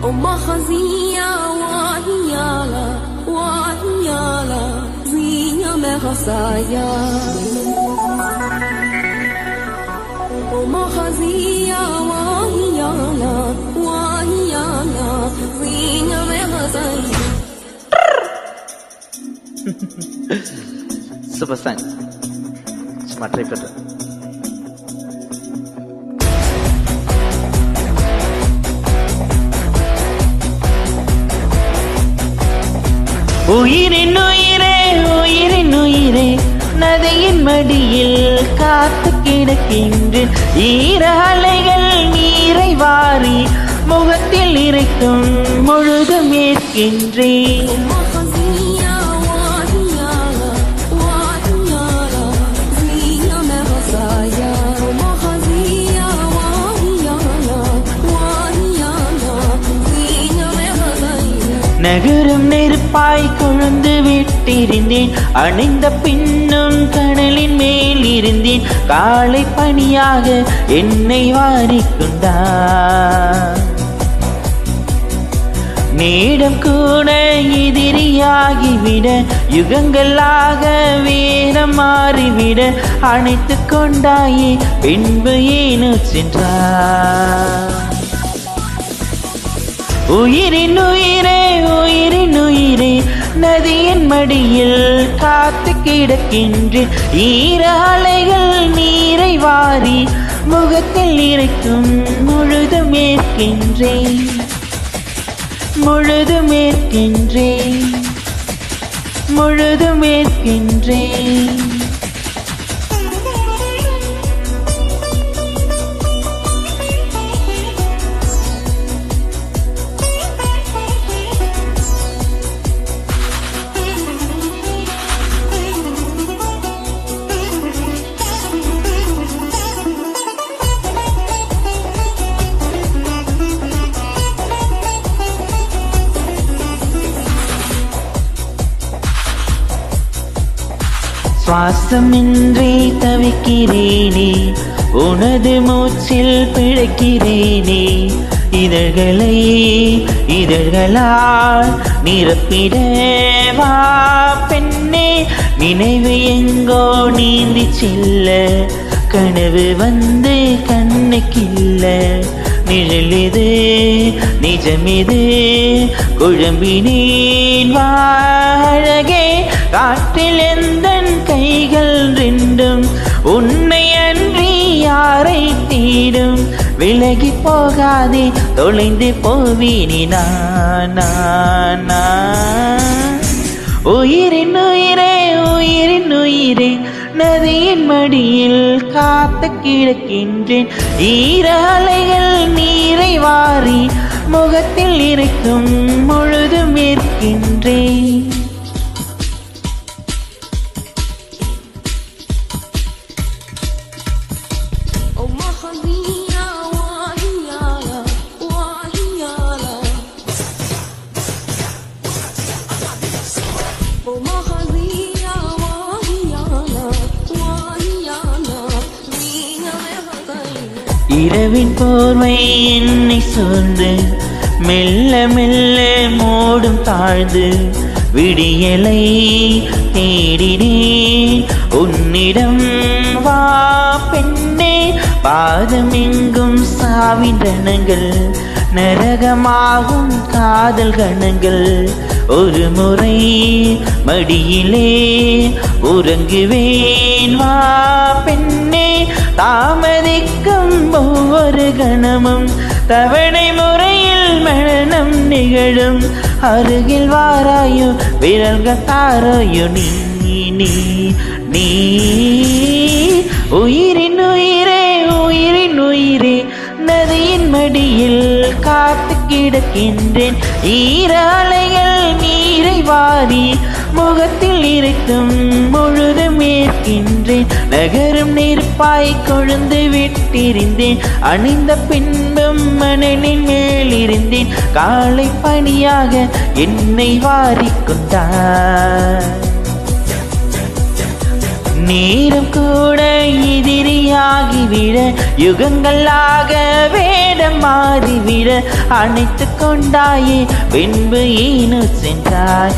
وما خزية وهيالا وهيالا زينة ما خصايا وما خزية وهيالا وهيالا زينة ما خصايا. Super sign. Smart repeater. உயிரின் உயிரே உயிரின் உயிரே நதியின் மடியில் காத்து கிடக்கின்றேன். ஈர அலைகள் நீரை வாரி முகத்தில் இறைக்கும் முழுதும் ஏற்கின்றேன். நகரும் நெருப்பாய் கொழுந்து விட்டிருந்தேன். அணிந்த பின்னும் கடலின் மேல் இருந்தேன். காலை பணியாக என்னை வாரிக்கொண்டான். நீடம் கூட எதிரியாகிவிட யுகங்களாக வேரம் மாறிவிட அணைத்து கொண்டாயே பின்பு ஏனோ சென்றார். உயிரின் உயிரே உயிரின் உயிரே நதியின் மடியில் காத்து கிடக்கின்றேன். ஈர அலைகள் நீரை வாரி முகத்தில் இறைக்கும் முழுதும் ஏற்கின்றேன் முழுதும் ஏற்கின்றேன் முழுதும் ஏற்கின்றேன். சுவாசமின்றி தவிக்கிறேனே உனது மூச்சில் பிழைக்கிறேனே. இதழ்களை இதழ்களால் நிரப்பிட வா பெண்ணே. நினைவு எங்கோ நீந்தி செல்ல கனவு வந்து கண்ணுக்கில்ல. நிழலிது நிஜமிது குழம்பினேன் வாழகே. காற்றில் எந்தன் கைகள் ரெண்டும் உன்னை அன்றி யாரை தேடும். விலகி போகாதே தொலைந்து போவீனி நான். உயிரின் உயிரே உயிரின் உயிரே நதியின் மடியில் காத்து கிடக்கின்றேன். ஈர அலைகள் நீரை வாரி முகத்தில் இறைக்கும் முழுதும் ஏற்கின்றேன். இரவின் போர்வை என்னை சூழ்ந்து மெல்ல மெல்ல மோடும் தாழ்ந்து விடியலை தேடினேன் உன்னிடம் வா பெண்ணே. பாதம் எங்கும் சாவின் ரணங்கள் நரகமாகும் காதல் கணங்கள். ஒரு முறை மடியிலே உறங்குவேன் வா பெண்ணே. தாமதிக்கும் ஒவ்வொரு கணமும் தவணை முறையில் மரணம் நிகழும். அருகில் வாராயோ விரல்கள் தாராயோ நீ நீ நீ. உயிரின் உயிரே உயிரின் உயிரே நதியின் மடியில் காத்து கிடக்கின்றேன். ஈர அலைகள் நீரை வாரி முகத்தில் இருக்கும் முழுதும் ஏற்கின்றேன். நகரும் நெருப்பாய் கொழுந்து விட்டிருந்தேன். அணிந்த பின்பும் மணலின் மேலிருந்தேன். காலை பணியாக என்னை வாரிக்கொண்டார். நேரம் கூட எதிரியாகிவிட யுகங்களாக வேடம் மாறிவிட அணைத்து கொண்டாயே பின்பு ஏனோ சென்றாய்